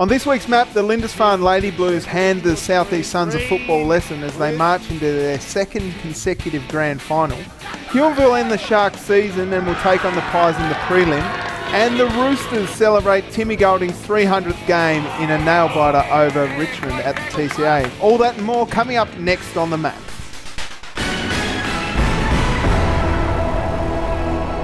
On this week's map, the Lindisfarne Lady Blues hand the South East Suns a football lesson as they march into their second consecutive grand final. Huonville end the Sharks season and will take on the Pies in the prelim. And the Roosters celebrate Timmy Golding's 300th game in a nail-biter over Richmond at the TCA. All that and more coming up next on the map.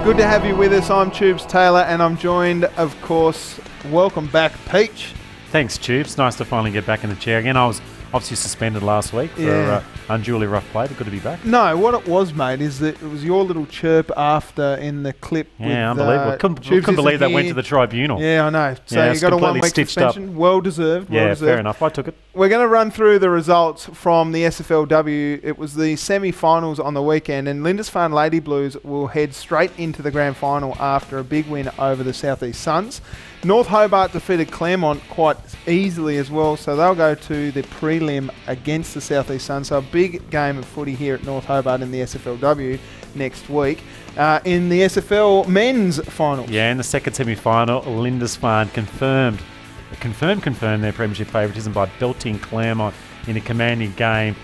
Good to have you with us. I'm Tubes Taylor and I'm joined, of course, welcome back, Peach. Thanks, Tubes. Nice to finally get back in the chair again. I was obviously suspended last week for unduly rough play, but good to be back. No, what it was, mate, is that it was your little chirp after in the clip. Yeah, with, unbelievable. Couldn't believe that went to the tribunal. Yeah, I know. So you got a 1 week suspension. Well deserved. Yeah, fair enough. I took it. We're going to run through the results from the SFLW. It was the semi-finals on the weekend, and Lindisfarne Lady Blues will head straight into the grand final after a big win over the South East Suns. North Hobart defeated Claremont quite easily as well, so they'll go to the prelim against the South East Suns. So a big game of footy here at North Hobart in the SFLW next week. In the SFL men's finals. Yeah, in the second semi-final, Lindisfarne confirmed their premiership favouritism by belting Claremont in a commanding game.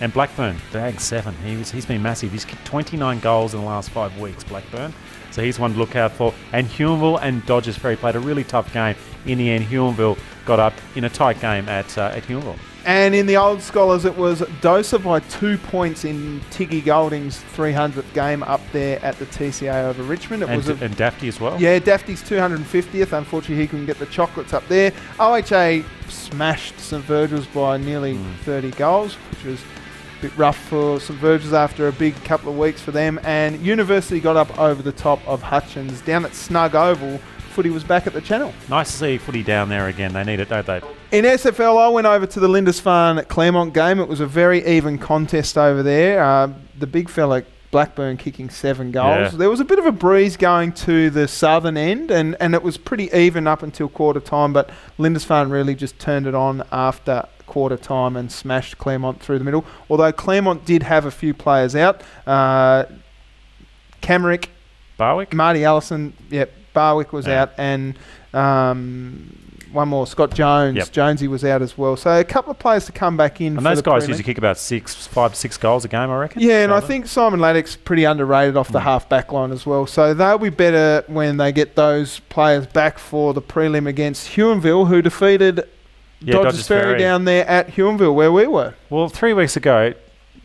And Blackburn bagged 7. He's been massive. He's kicked 29 goals in the last 5 weeks, Blackburn. So he's one to look out for. And Huonville and Dodgers Ferry played a really tough game. In the end, Huonville got up in a tight game at Huonville. And in the Old Scholars, it was Dosa by 2 points in Tiggy Golding's 300th game up there at the TCA over Richmond. And Dafty as well. Yeah, Dafty's 250th. Unfortunately, he couldn't get the chocolates up there. OHA smashed St Virgil's by nearly 30 goals, which was a bit rough for St Virgil's after a big couple of weeks for them. And University got up over the top of Hutchins. Down at Snug Oval, footy was back at the channel. Nice to see footy down there again. They need it, don't they? In SFL, I went over to the Lindisfarne Claremont game. It was a very even contest over there. The big fella Blackburn kicking 7 goals. Yeah. There was a bit of a breeze going to the southern end, and it was pretty even up until quarter time, but Lindisfarne really just turned it on after quarter time and smashed Claremont through the middle. Although Claremont did have a few players out. Camerick, Barwick, Marty Allison, Barwick was out, and one more, Scott Jones. Yep. Jonesy was out as well. So a couple of players to come back in. And those guys used to kick about 5 to 6 goals a game, I reckon. Yeah, and I think Simon Laddick's pretty underrated off the half-back line as well. So they'll be better when they get those players back for the prelim against Huonville, who defeated Dodgers Ferry down there at Huonville, where we were. Well, 4 weeks ago,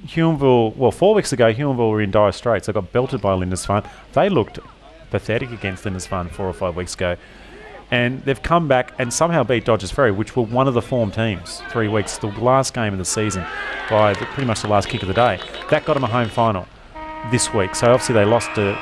Huonville were in dire straits. They got belted by Lindisfarne. They looked pathetic against Lindisfarne 4 or 5 weeks ago. And they've come back and somehow beat Dodgers Ferry, which were one of the form teams 3 weeks, the last game of the season, by pretty much the last kick of the day. That got them a home final this week. So obviously they lost to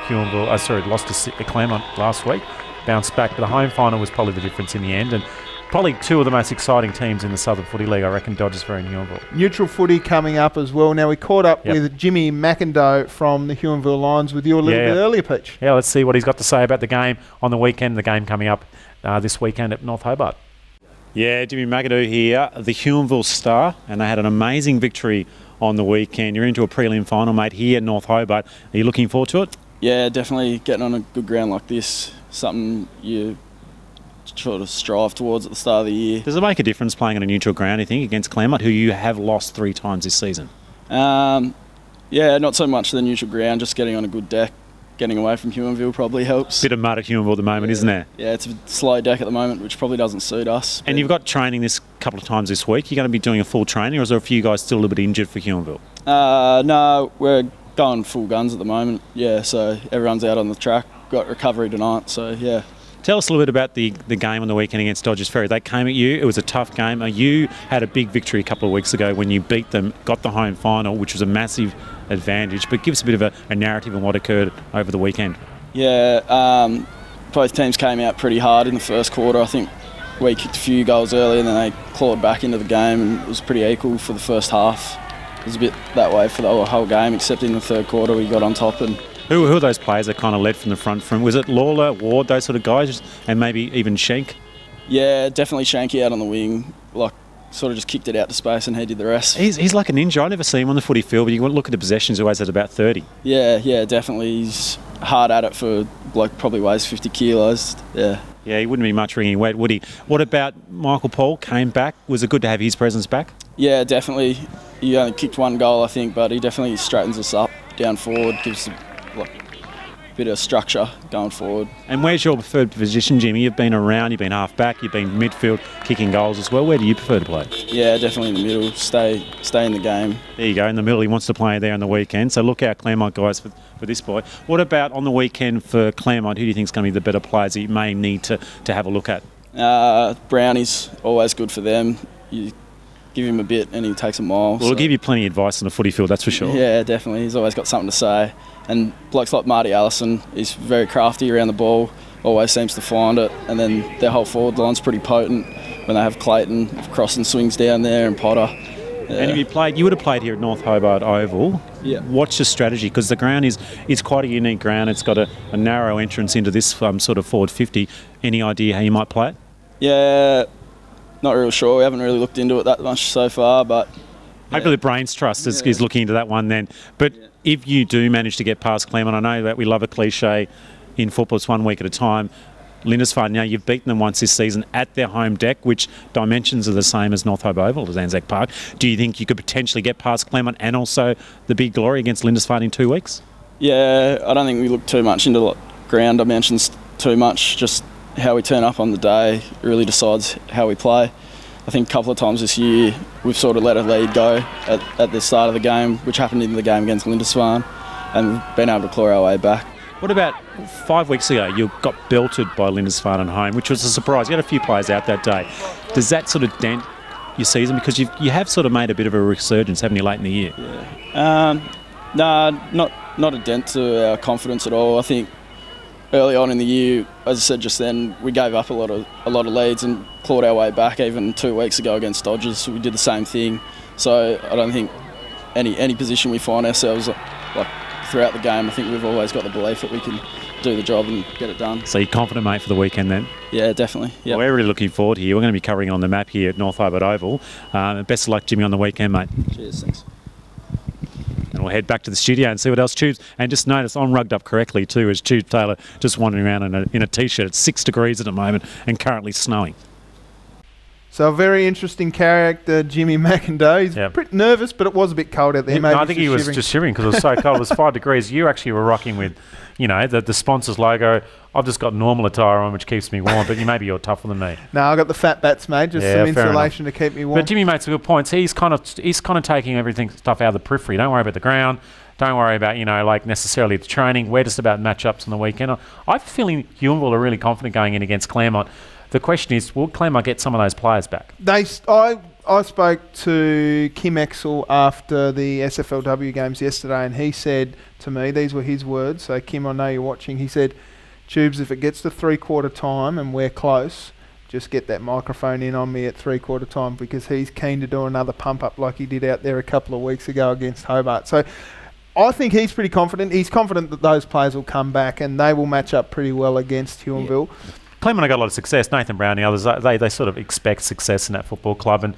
lost to Claremont last week, bounced back. But the home final was probably the difference in the end. And probably 2 of the most exciting teams in the Southern Footy League, I reckon, Dodgers Ferry and Huonville. Neutral footy coming up as well. Now, we caught up with Jimmy McIndoe from the Huonville Lions with you a little bit earlier, Peach. Yeah, let's see what he's got to say about the game on the weekend, the game coming up this weekend at North Hobart. Yeah, Jimmy McIndoe here, the Huonville Star, and they had an amazing victory on the weekend. You're into a prelim final, mate, here at North Hobart. Are you looking forward to it? Yeah, definitely getting on a good ground like this, something you sort of strive towards at the start of the year. Does it make a difference playing on a neutral ground, you think, against Claremont, who you have lost 3 times this season? Yeah, not so much the neutral ground, just getting on a good deck. Getting away from Huonville probably helps. Bit of mud at Huonville at the moment, isn't there? Yeah, it's a slow deck at the moment, which probably doesn't suit us. And you've got training this couple of times this week. You're going to be doing a full training, or is there a few guys still a little bit injured for Huonville? No, we're going full guns at the moment. Yeah, so everyone's out on the track. Got recovery tonight, so yeah. Tell us a little bit about the game on the weekend against Dodgers Ferry. They came at you. It was a tough game. You had a big victory a couple of weeks ago when you beat them, got the home final, which was a massive advantage. But give us a bit of a narrative on what occurred over the weekend. Yeah, both teams came out pretty hard in the first quarter. I think we kicked a few goals early and then they clawed back into the game, and it was pretty equal for the first half. It was a bit that way for the whole game, except in the third quarter we got on top. And Who are those players that kind of led from the front? Was it Lawler, Ward, those sort of guys, and maybe even Schenk? Yeah, definitely Shanky out on the wing. Sort of just kicked it out to space and he did the rest. He's like a ninja. I never see him on the footy field, but you look at the possessions, he always at about 30. Yeah, definitely. He's hard at it for probably weighs 50 kilos. Yeah. Yeah, he wouldn't be much ringing wet, would he? What about Michael Paul? Came back. Was it good to have his presence back? Yeah, definitely. He only kicked one goal, I think, but he definitely straightens us up down forward, gives a bit of structure going forward. And where's your preferred position, Jimmy? You've been around, you've been half back, you've been midfield, kicking goals as well. Where do you prefer to play? Yeah, definitely in the middle. Stay in the game. There you go, in the middle. He wants to play there on the weekend. So look out, Claremont guys, for this boy. What about on the weekend for Claremont? Who do you think is going to be the better players that you may need to have a look at? Brownie's always good for them. You give him a bit and he takes a mile. Well, he'll give you plenty of advice on the footy field, that's for sure. Yeah, definitely. He's always got something to say. And blokes like Marty Allison, he's very crafty around the ball, always seems to find it. And then their whole forward line's pretty potent when they have Clayton, crossing swings down there, and Potter. Yeah. And if you would have played here at North Hobart Oval. Yeah. What's your strategy? Because the ground is quite a unique ground. It's got a narrow entrance into this sort of forward 50. Any idea how you might play it? Yeah, not real sure. We haven't really looked into it that much so far, but... Hopefully the Brains Trust is looking into that one then. But if you do manage to get past Claremont, I know that we love a cliche in football, it's 1 week at a time. Lindisfarne, now you've beaten them once this season at their home deck, which dimensions are the same as North Hobart Oval as Anzac Park. Do you think you could potentially get past Claremont and also the big glory against Lindisfarne in 2 weeks? Yeah, I don't think we look too much into ground dimensions too much. Just how we turn up on the day really decides how we play. I think a couple of times this year we've sort of let a lead go at the start of the game, which happened in the game against Lindisfarne, and we've been able to claw our way back. What about 5 weeks ago? You got belted by Lindisfarne at home, which was a surprise. You had a few players out that day. Does that sort of dent your season? Because you have sort of made a bit of a resurgence, haven't you, late in the year? Yeah. Not a dent to our confidence at all. I think early on in the year, as I said just then, we gave up a lot of leads and clawed our way back. Even 2 weeks ago against Dodgers, we did the same thing. So I don't think any position we find ourselves like throughout the game, I think we've always got the belief that we can do the job and get it done. So you're confident, mate, for the weekend then? Yeah, definitely. Yep. Well, we're really looking forward here. We're going to be covering on the map here at North Hobart Oval. Best of luck, Jimmy, on the weekend, mate. Cheers, thanks. And we'll head back to the studio and see what else Tubes. And just notice I'm rugged up correctly too, as Tube Taylor just wandering around in a t-shirt. It's 6 degrees at the moment and currently snowing. So a very interesting character, Jimmy McIndoe. He's pretty nervous, but it was a bit cold out there. No, I think he was just shivering because it was so cold. It was 5 degrees. You actually were rocking with, the sponsor's logo. I've just got normal attire on, which keeps me warm, but maybe you're tougher than me. No, I got the fat bats, mate. Just some insulation to keep me warm. But Jimmy makes some good points. He's kind of taking stuff out of the periphery. Don't worry about the ground. Don't worry about, necessarily the training. We're just about matchups on the weekend. I have a feeling Huonville are really confident going in against Claremont. The question is, will Claremont get some of those players back? I spoke to Kim Exel after the SFLW games yesterday, and he said to me, these were his words, so Kim, I know you're watching, he said, Tubes, if it gets to 3/4 time and we're close, just get that microphone in on me at 3/4 time, because he's keen to do another pump-up like he did out there a couple of weeks ago against Hobart. So I think he's pretty confident. He's confident that those players will come back and they will match up pretty well against Huonville. Yeah. Claremont got a lot of success. Nathan Brown and the others, they sort of expect success in that football club, and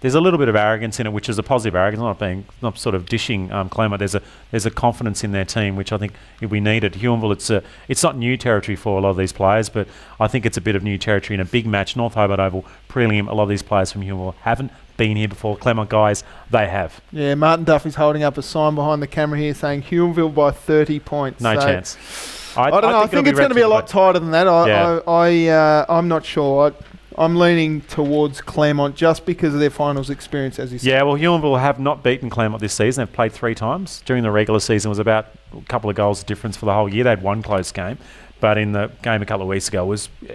there's a little bit of arrogance in it, which is a positive arrogance. Not sort of dishing Claremont. There's a confidence in their team, which I think we needed. Huonville, it's not new territory for a lot of these players, but I think it's a bit of new territory in a big match. North Hobart Oval Prelim. A lot of these players from Huonville haven't been here before. Claremont guys, they have. Yeah, Martin Duff is holding up a sign behind the camera here saying Huonville by 30 points. No chance. I don't know. I think it's going to be a lot tighter than that. I'm not sure. I'm leaning towards Claremont just because of their finals experience, as you said. Yeah, well, Huonville have not beaten Claremont this season. They've played 3 times. During the regular season, it was about a couple of goals difference for the whole year. They had one close game. But in the game a couple of weeks ago,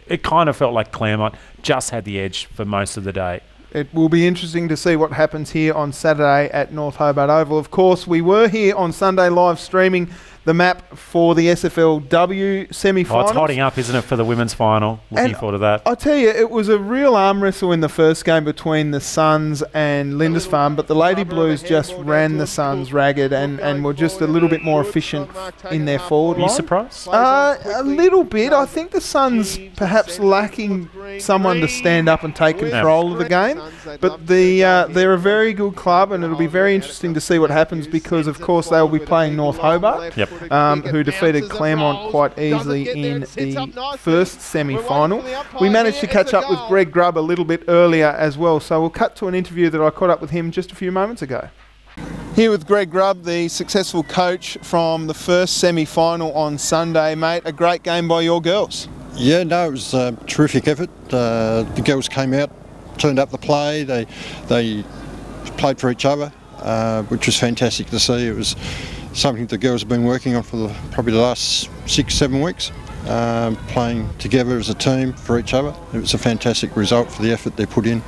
it kind of felt like Claremont just had the edge for most of the day. It will be interesting to see what happens here on Saturday at North Hobart Oval. Of course, we were here on Sunday live streaming the map for the SFLW semi-finals. Oh, it's hotting up, isn't it, for the women's final? Looking forward to that. I tell you, it was a real arm wrestle in the first game between the Suns and Lindisfarne, but the Lady Blues just ran the Suns ragged and were just a little bit more efficient in their forward line. Are you surprised? A little bit. I think the Suns perhaps lacking someone to stand up and take control of the game, but they're a very good club, and it'll be very interesting to see what happens because, of course, they will be playing North Hobart. Yep. who defeated Claremont quite easily in the first semi-final. We managed to catch up with Greg Grubb a little bit earlier as well, so we'll cut to an interview that I caught up with him just a few moments ago. Here with Greg Grubb, the successful coach from the first semi-final on Sunday. Mate, a great game by your girls. Yeah, no, it was a terrific effort. The girls came out, turned up the play, they played for each other, which was fantastic to see. It was something the girls have been working on for probably the last 6-7 weeks, playing together as a team for each other. It was a fantastic result for the effort they put in.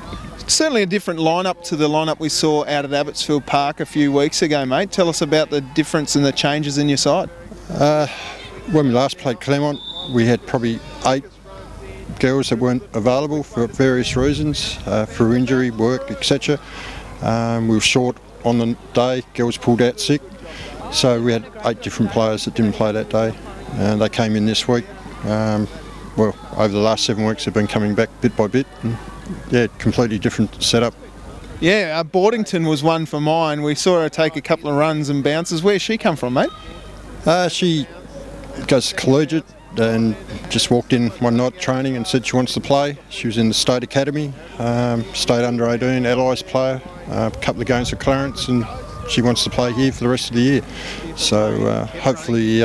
Certainly a different lineup to the lineup we saw out at Abbotsfield Park a few weeks ago, mate. Tell us about the difference and the changes in your side. When we last played Claremont, we had probably 8 girls that weren't available for various reasons, for injury, work, etc. We were short on the day, girls pulled out sick, so we had 8 different players that didn't play that day, and they came in this week. Well, over the last 7 weeks they've been coming back bit by bit. Yeah, completely different setup. Yeah, Boardington was one for mine. We saw her take a couple of runs and bounces. Where's she come from, mate? She goes to collegiate and just walked in one night training and said she wants to play. She was in the state academy, state under 18, Allies player, a couple of games for Clarence, and she wants to play here for the rest of the year. So hopefully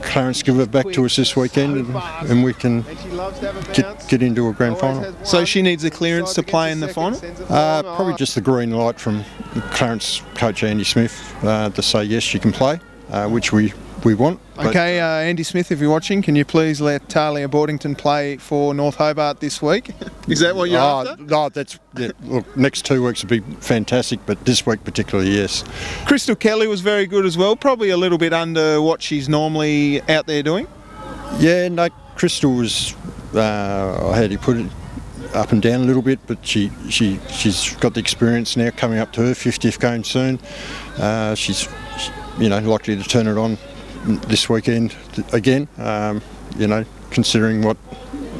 Clarence give her back to us this weekend, and we can get into a grand final. So she needs a clearance to play in the final? Probably just the green light from Clarence coach Andy Smith to say yes, she can play, which we want. Okay, Andy Smith, if you're watching, can you please let Talia Boardington play for North Hobart this week? Is that what you're after? No, look, next 2 weeks would be fantastic, but this week particularly, yes. Crystal Kelly was very good as well, probably a little bit under what she's normally out there doing. Yeah, no, Crystal was, how do you put it, up and down a little bit, but she's got the experience now coming up to her 50th game soon. She's likely to turn it on this weekend again, considering what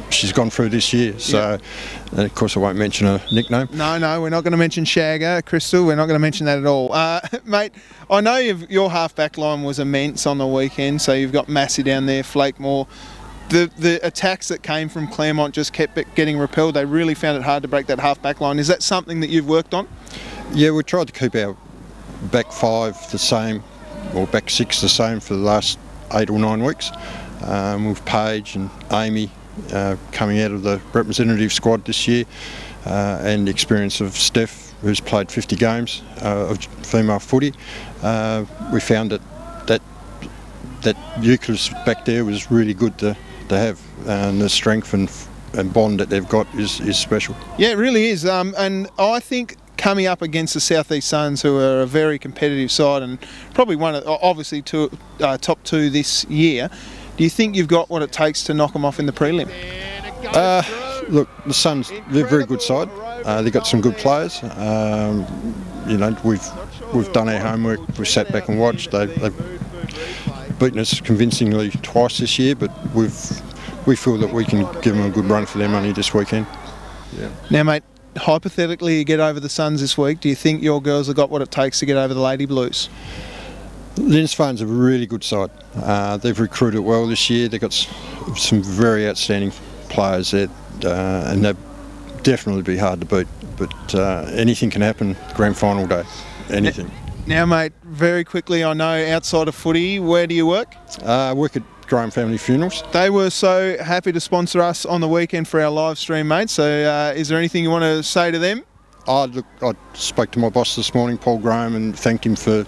she's gone through this year. So, and of course I won't mention her nickname. No, we're not going to mention Shagger, Crystal, we're not going to mention that at all. Mate, I know your half-back line was immense on the weekend, so you've got Massey down there, Flakemore. The attacks that came from Claremont just kept getting repelled. They really found it hard to break that half-back line. Is that something that you've worked on? Yeah, we tried to keep our back 5 the same, or back 6 the same for the last 8 or 9 weeks, with Paige and Amy coming out of the representative squad this year, and the experience of Steph, who's played 50 games of female footy. We found that nucleus back there was really good to have, and the strength and bond that they've got is special. Yeah, it really is, and I think coming up against the South East Suns, who are a very competitive side and probably one of, obviously, top 2 this year, do you think you've got what it takes to knock them off in the prelim? Look, the Suns, they're a very good side. They've got some good players. We've done our homework. We've sat back and watched. They've beaten us convincingly twice this year, but we feel that we can give them a good run for their money this weekend. Yeah. Now, mate, hypothetically, you get over the Suns this week. Do you think your girls have got what it takes to get over the Lady Blues? Lindisfarne's a really good side. They've recruited well this year. They've got some very outstanding players there, and they'll definitely be hard to beat. But anything can happen grand final day. Anything. Now, mate, very quickly, I know outside of footy, where do you work? I work at Graham Family Funerals. They were so happy to sponsor us on the weekend for our live stream, mate. So is there anything you want to say to them? Look, I spoke to my boss this morning, Paul Graham, and thanked him for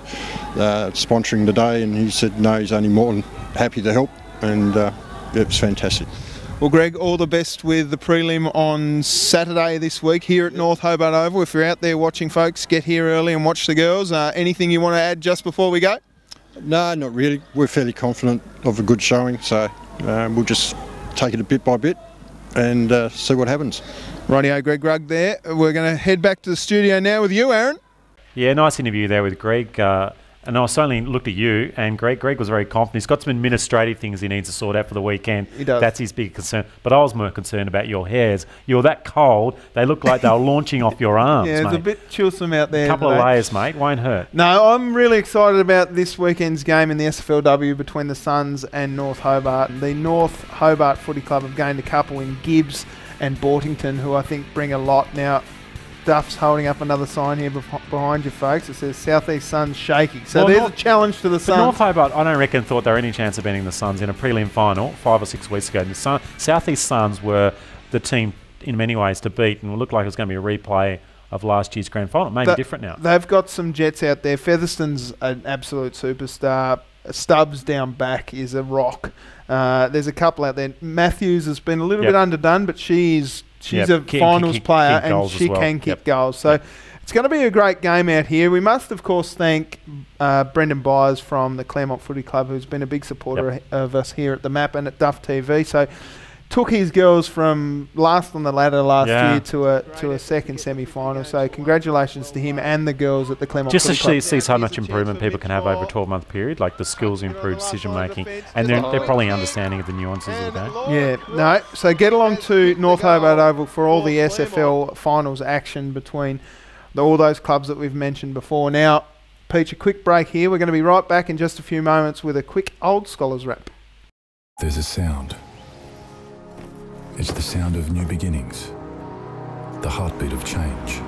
sponsoring today, and he said no, he's only more than happy to help, and it was fantastic. Well, Greg, all the best with the prelim on Saturday this week here at North Hobart Oval. If you're out there watching, folks, get here early and watch the girls. Anything you want to add just before we go? No, not really. We're fairly confident of a good showing, so we'll just take it a bit by bit and see what happens. Rightio, Greg Grubb there. We're going to head back to the studio now with you, Aaron. Yeah, nice interview there with Greg. And I certainly looked at you and Greg. Greg was very confident. He's got some administrative things he needs to sort out for the weekend. He does. That's his big concern. But I was more concerned about your hairs. You were that cold, they looked like they were launching off your arms, Yeah, it's mate. a bit chillsome out there. A couple today. of layers, mate. Won't hurt. No, I'm really excited about this weekend's game in the SFLW between the Suns and North Hobart. The North Hobart Footy Club have gained a couple in Gibbs and Bortington, who I think bring a lot. Now, Duff's holding up another sign here behind you, folks. It says Southeast Suns shaky. So Well, there's North- a challenge to the But Suns. North Hobart, I don't reckon thought there were any chance of beating the Suns in a prelim final 5 or 6 weeks ago. The Southeast Suns were the team in many ways to beat, and it looked like it was going to be a replay of last year's grand final. Maybe different now. They've got some jets out there. Featherston's an absolute superstar. Stubbs down back is a rock. There's a couple out there. Matthews has been a little bit underdone, but she's a finals player and she can kick goals. So it's going to be a great game out here. We must, of course, thank Brendan Byers from the Claremont Footy Club, who's been a big supporter of us here at the Map and at Duff TV. So took his girls from last on the ladder last year to a second semi-final. So congratulations to him and the girls at the Claremont Just Footy to see how much improvement people can have over a 12-month period, like the skills improved decision-making, and they're probably understanding of the nuances of the game. Yeah, no. So get along to North Hobart Oval for all the SFL finals action between all those clubs that we've mentioned before. Now, Peach, a quick break here. We're going to be right back in just a few moments with a quick Old Scholars wrap. There's a sound. It's the sound of new beginnings, the heartbeat of change.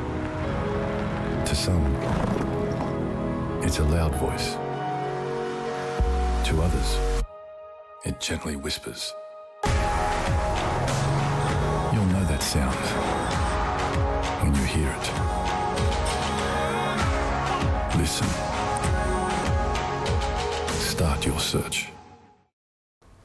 To some, it's a loud voice. To others, it gently whispers. You'll know that sound when you hear it. Listen. Start your search.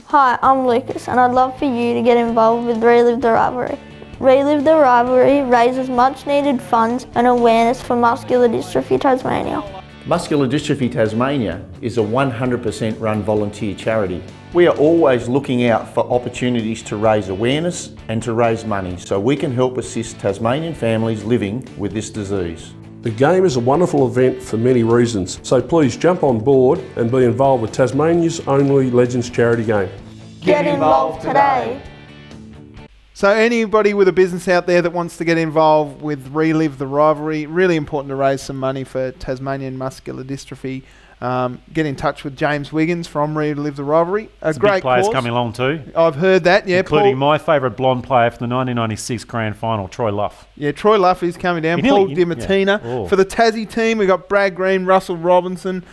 Hi, I'm Lucas and I'd love for you to get involved with Relive the Rivalry. Relive the Rivalry raises much needed funds and awareness for Muscular Dystrophy Tasmania. Muscular Dystrophy Tasmania is a 100% run volunteer charity. We are always looking out for opportunities to raise awareness and to raise money so we can help assist Tasmanian families living with this disease. The game is a wonderful event for many reasons, so please jump on board and be involved with Tasmania's only Legends charity game. Get involved today. So anybody with a business out there that wants to get involved with Relive the Rivalry, really important to raise some money for Tasmanian muscular dystrophy. Get in touch with James Wiggins from Relive the Rivalry. A great big players cause. coming along too. I've heard that, yeah. Including Paul, my favourite blonde player from the 1996 grand final, Troy Luff. yeah, Troy Luff is coming down. Paul DiMartina. For the Tassie team, we've got Brad Green, Russell Robinson,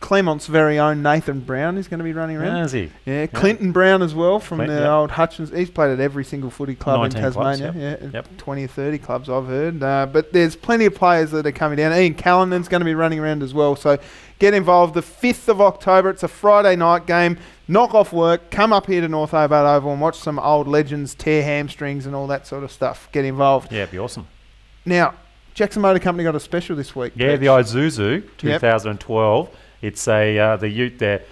Clemont's very own Nathan Brown is going to be running around. Is he? Yeah, Clinton Brown as well from the old Hutchins. He's played at every single footy club in Tasmania. Clubs, 20 or 30 clubs I've heard. But there's plenty of players that are coming down. Ian Callanan's going to be running around as well. So get involved. The 5th of October, it's a Friday night game. Knock off work, come up here to North Hobart Oval and watch some old legends tear hamstrings and all that sort of stuff. Get involved. Yeah, it'd be awesome. Now, Jackson Motor Company got a special this week. Yeah, the Isuzu 2012. It's the Ute there.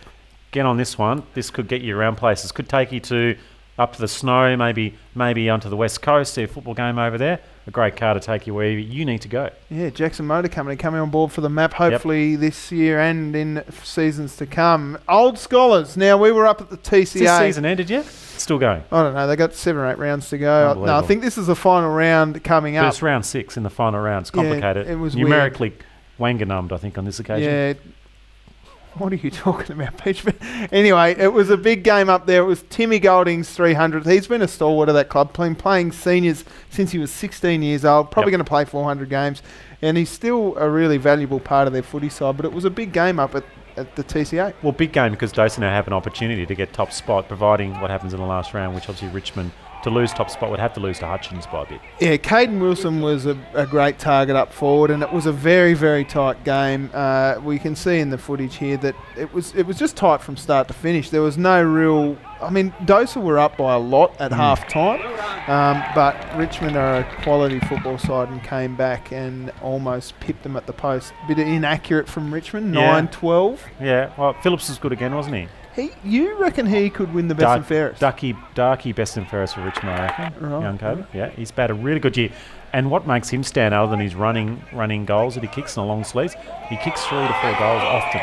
Get on this one. This could get you around places. Could take you up to the snow, maybe onto the west coast. See a football game over there. A great car to take you where you need to go. Yeah, Jackson Motor Company coming on board for the map, hopefully this year and in seasons to come. Old Scholars. Now, we were up at the TCA. Is this season ended yet? Still going? I don't know. They got 7 or 8 rounds to go. No, I think this is the final round coming up. But it's round 6 in the final round. It's complicated. Yeah, it was numerically wanganumbed, I think, on this occasion. Yeah. What are you talking about, Peach? Anyway, it was a big game up there. It was Timmy Golding's 300th. He's been a stalwart of that club, playing seniors since he was 16 years old, probably going to play 400 games, and he's still a really valuable part of their footy side, but it was a big game up at the TCA. Well, big game because Dosey now have an opportunity to get top spot, providing what happens in the last round, which obviously Richmond, to lose top spot, would have to lose to Hutchins by a bit. Yeah, Caden Wilson was a great target up forward, and it was a very, very tight game. We can see in the footage here that it was just tight from start to finish. There was no real... I mean, Dosa were up by a lot at half-time, but Richmond are a quality football side and came back and almost pipped them at the post. Bit inaccurate from Richmond, 9-12. Yeah, well, Phillips was good again, wasn't he? You reckon he could win the best and fairest? Darky best and fairest for Richmond, I reckon. Right. Young Kobe. Yeah, he's had a really good year. And what makes him stand other than his running goals that he kicks in the long sleeves, he kicks 3 to 4 goals often.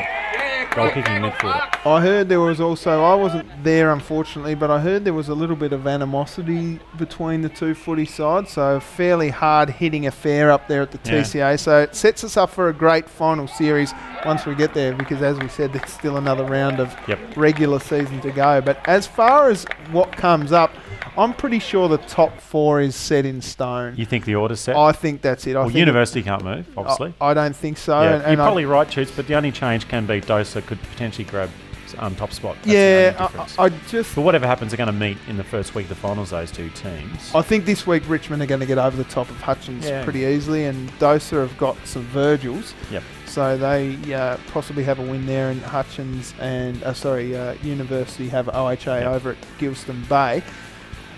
Goal kicking midfielder. I heard there was also, I wasn't there unfortunately, but I heard there was a little bit of animosity between the two footy sides, so fairly hard hitting affair up there at the TCA. So it sets us up for a great final series once we get there, because as we said, there's still another round of regular season to go. But as far as what comes up, I'm pretty sure the top 4 is set in stone. You think the order's set? I think that's it. Well, University can't move, obviously. I don't think so. Yeah, and you're probably right, Choots, but the only change can be Dosa could potentially grab top spot. That's I just... But whatever happens, they're going to meet in the first week of the finals, those two teams. I think this week Richmond are going to get over the top of Hutchins pretty easily, and Dosa have got some Virgils. Yep. So they possibly have a win there, and Hutchins and, University have OHA over at Gilston Bay.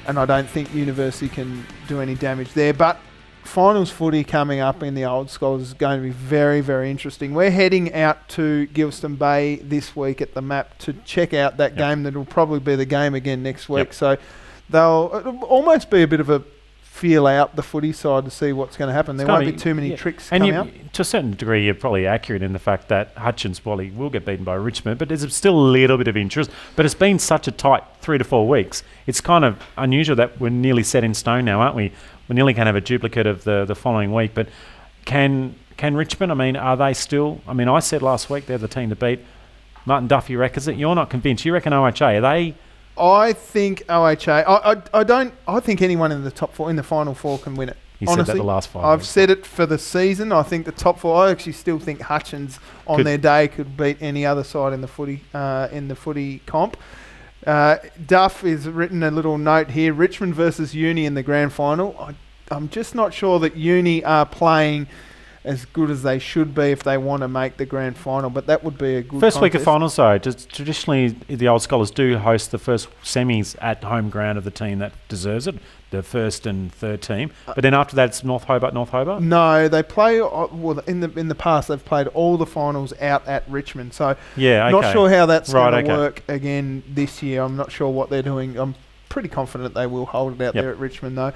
And I don't think University can do any damage there. But finals footy coming up in the Old Scholars is going to be very, very interesting. We're heading out to Gilston Bay this week at the Map to check out that game that will probably be the game again next week. So it'll almost be a bit of a feel out the footy side to see what's going to happen. There won't be too many tricks coming up. To a certain degree, you're probably accurate in the fact that Hutchins, well, he will get beaten by Richmond, but there's still a little bit of interest. But it's been such a tight 3 to 4 weeks. It's kind of unusual that we're nearly set in stone now, aren't we? We nearly can have a duplicate of the following week. But can Richmond, I mean, are they still... I mean, I said last week they're the team to beat. Martin Duffy reckons it. You're not convinced. You reckon OHA, are they... I think OHA. I think anyone in the top 4, in the final 4, can win it. You honestly, said that the last 5 I've said it for the season. I think the top 4. I actually still think Hutchins on their day could beat any other side in the footy comp. Duff has written a little note here: Richmond versus Uni in the grand final. I'm just not sure that Uni are playing as good as they should be if they want to make the grand final, but that would be a good first contest. Week of finals, though. Just traditionally, the Old Scholars do host the first semis at home ground of the team that deserves it, the first and third team. But then after that, it's North Hobart. No, they play. Well, in the past, they've played all the finals out at Richmond. So not sure how that's going to work again this year. I'm not sure what they're doing. I'm pretty confident they will hold it out there at Richmond, though.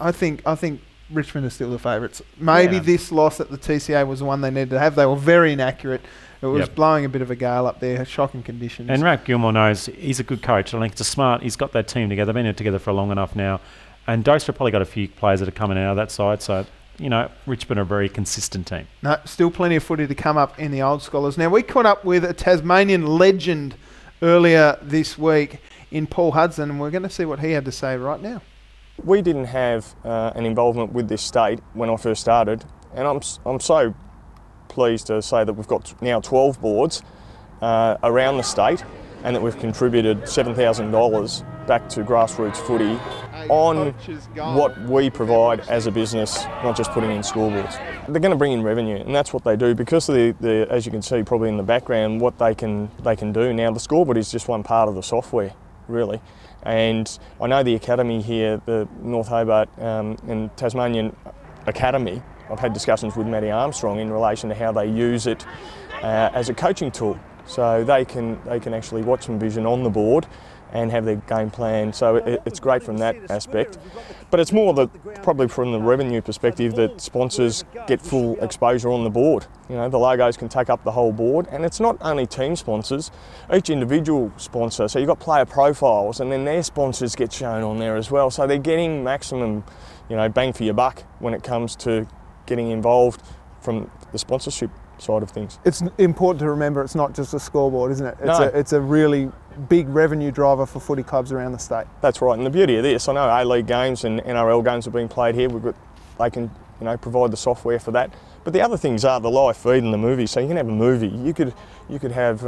I think Richmond are still the favourites. Maybe this loss at the TCA was the one they needed to have. They were very inaccurate. It was blowing a bit of a gale up there, shocking conditions. And Rat Gilmore knows he's a good coach. I think it's smart. He's got that team together. They've been together for long enough now. And Dosa probably got a few players that are coming out of that side. So, Richmond are a very consistent team. No, still plenty of footy to come up in the Old Scholars. Now, we caught up with a Tasmanian legend earlier this week in Paul Hudson, and we're going to see what he had to say right now. We didn't have an involvement with this state when I first started, and I'm so pleased to say that we've got now 12 boards around the state, and that we've contributed $7,000 back to grassroots footy on what we provide as a business, not just putting in scoreboards. They're going to bring in revenue, and that's what they do because of the as you can see probably in the background, what they can do. Now the scoreboard is just one part of the software, really. And I know the academy here, the North Hobart and Tasmanian Academy, I've had discussions with Matty Armstrong in relation to how they use it as a coaching tool. So they can actually watch some vision on the board and have their game plan. So it's great from that aspect. But it's more probably from the revenue perspective that sponsors get full exposure on the board. The logos can take up the whole board, and it's not only team sponsors, each individual sponsor. So you've got player profiles, and then their sponsors get shown on there as well. So they're getting maximum, bang for your buck when it comes to getting involved from the sponsorship side of things. It's important to remember it's not just a scoreboard, isn't it? It's a really big revenue driver for footy clubs around the state. That's right, and the beauty of this, I know A-League games and NRL games are being played here. They can provide the software for that. But the other things are the live feed and the movie. So you can have a movie. You could have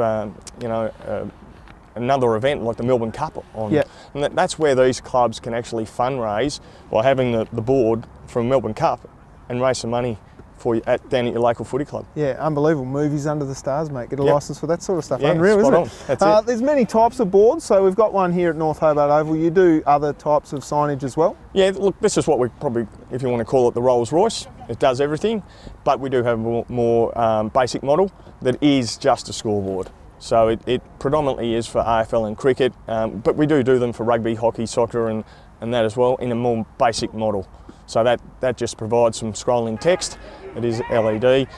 another event like the Melbourne Cup on. Yep. And that's where these clubs can actually fundraise by having the board from Melbourne Cup and raise some money for you down at your local footy club. Yeah, unbelievable. Movies under the stars, mate. Get a Yep. licence for that sort of stuff. Yeah, Unreal, spot isn't on. it? That's it. There's many types of boards. So we've got one here at North Hobart Oval. You do other types of signage as well? Yeah, look, this is what we probably, if you want to call it the Rolls Royce, it does everything, but we do have a more basic model that is just a scoreboard. So it predominantly is for AFL and cricket, but we do them for rugby, hockey, soccer and that as well in a more basic model. So that just provides some scrolling text. It is LED.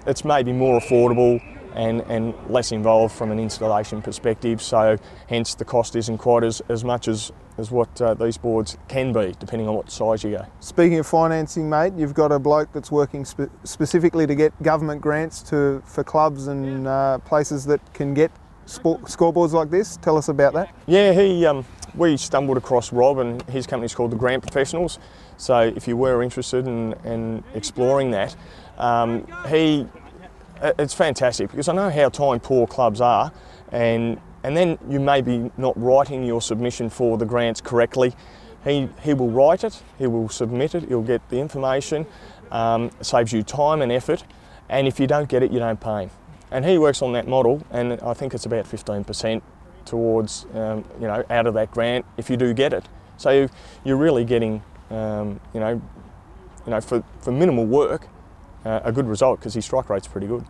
It's maybe more affordable and less involved from an installation perspective, so hence the cost isn't quite as much as what these boards can be, depending on what size you go. Speaking of financing, mate, you've got a bloke that's working specifically to get government grants for clubs and places that can get scoreboards like this. Tell us about that. Yeah, we stumbled across Rob, and his company's called the Grant Professionals. So if you were interested in exploring that, it's fantastic, because I know how time poor clubs are, and then you may be not writing your submission for the grants correctly. He will write it, he will submit it, he'll get the information, saves you time and effort, and if you don't get it, you don't pay him. And he works on that model, and I think it's about 15% towards, out of that grant if you do get it. So you're really getting, for minimal work, a good result, because his strike rate's pretty good.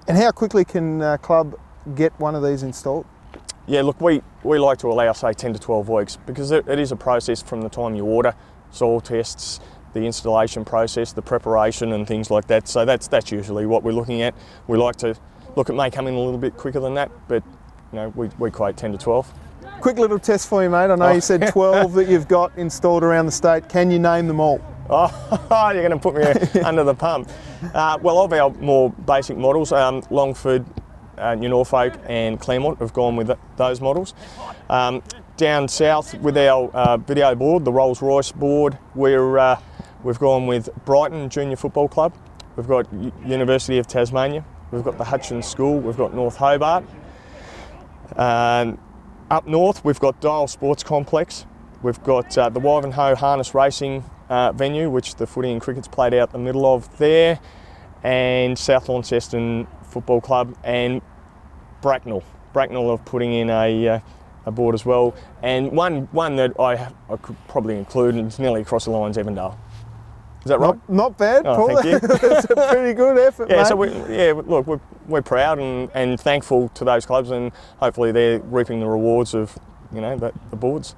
And how quickly can a club get one of these installed? Yeah, look, we like to allow, say, 10 to 12 weeks, because it is a process from the time you order, soil tests, the installation process, the preparation and things like that. So that's usually what we're looking at. We like to look, it may come in a little bit quicker than that, but we quote 10 to 12. Quick little test for you, mate. I know you said 12 that you've got installed around the state. Can you name them all? Oh, you're going to put me under the pump. Well, of our more basic models, Longford, New Norfolk and Claremont have gone with those models. Down south with our video board, the Rolls Royce board, we've gone with Brighton Junior Football Club. We've got University of Tasmania. We've got the Hutchins School. We've got North Hobart. Up north, we've got Dial Sports Complex. We've got the Huonville Harness Racing venue, which the footy and cricket's played out the middle of there, and South Launceston Football Club, and Bracknell. Bracknell are putting in a board as well, and one that I could probably include, and it's nearly across the lines, Evandale. Is that right? Not bad, oh, Paul. Thank you. That's a pretty good effort, yeah, mate. So look, we're proud and thankful to those clubs, and hopefully they're reaping the rewards of the boards.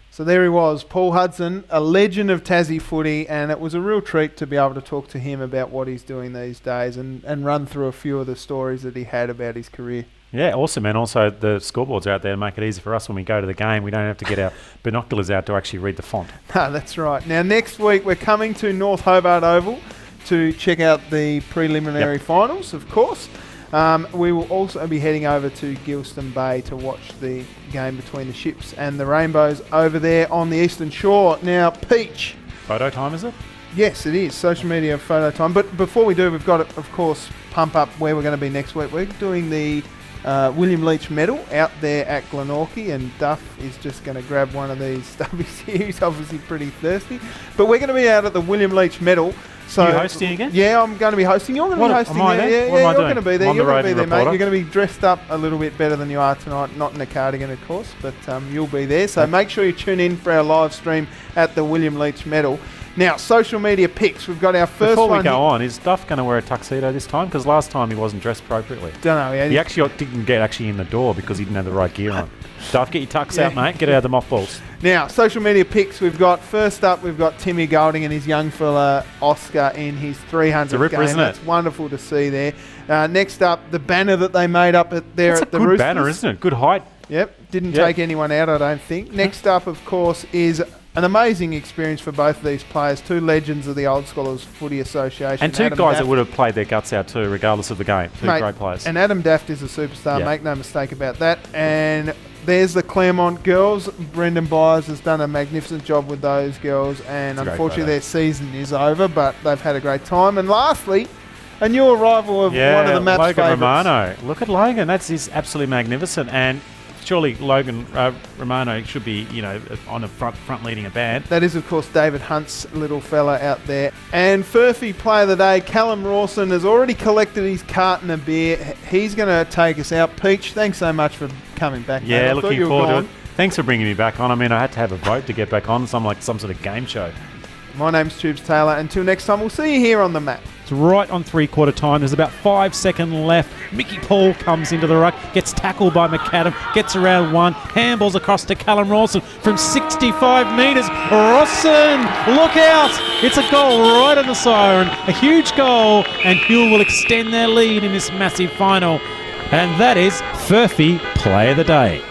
So there he was, Paul Hudson, a legend of Tassie footy, and it was a real treat to be able to talk to him about what he's doing these days and run through a few of the stories that he had about his career. Yeah, awesome, and also the scoreboards are out there to make it easy for us when we go to the game. We don't have to get our binoculars out to actually read the font. No, that's right. Now, next week we're coming to North Hobart Oval to check out the preliminary finals, of course. We will also be heading over to Gilston Bay to watch the game between the Ships and the Rainbows over there on the Eastern Shore. Now, Peach. Photo time, is it? Yes, it is. Social media photo time. But before we do, we've got to, of course, pump up where we're going to be next week. We're doing the William Leach medal out there at Glenorchy, and Duff is just going to grab one of these stubbies here. He's obviously pretty thirsty. But we're going to be out at the William Leach medal. So, are you hosting again? Yeah, I'm going to be hosting. You're going to be hosting. Am I there? Yeah, you're going to be there. I'm You're the going to be there, reporter. mate. You're going to be dressed up a little bit better than you are tonight. Not in a cardigan, of course, but you'll be there. So make sure you tune in for our live stream at the William Leach medal. Now, social media picks. We've got our first one. Before we go on, is Duff going to wear a tuxedo this time? Because last time he wasn't dressed appropriately. Don't know. Yeah, he actually didn't get in the door because he didn't have the right gear on. Duff, get your tux out, mate. Get out of the mothballs. Now, social media picks. We've got, first up, we've got Timmy Golding and his young fella Oscar in his 300th It's a ripper, game. isn't it? That's wonderful to see there. Next up, the banner that they made up there at the Roosters. It's a good banner, isn't it? Good height. Yep. Didn't take anyone out, I don't think. Next up, of course, is an amazing experience for both of these players. Two legends of the Old Scholars Footy Association. And two Adam guys Daft, that would have played their guts out too, regardless of the game. Two great players. And Adam Daft is a superstar, make no mistake about that. And there's the Claremont girls. Brendan Byers has done a magnificent job with those girls, and unfortunately their season is over, but they've had a great time. And lastly, a new arrival of one of the Maps Logan favourites. Romano. Look at Logan. He's absolutely magnificent. And surely Logan Romano should be, you know, on the front leading a band. That is, of course, David Hunt's little fella out there. And Furphy Player of the Day, Callum Rawson, has already collected his carton of beer. He's going to take us out. Peach, thanks so much for coming back. Yeah, mate. looking forward to it. Thanks for bringing me back on. I mean, I had to have a vote to get back on, so I'm like some sort of game show. My name's Tubes Taylor. Until next time, we'll see you here on the map. It's right on 3/4 time. There's about 5 seconds left. Mickey Paul comes into the ruck, gets tackled by McAdam, gets around one, handballs across to Callum Rawson from 65 metres. Rawson, look out! It's a goal right on the siren. A huge goal, and Huon will extend their lead in this massive final. And that is Furphy Player of the Day.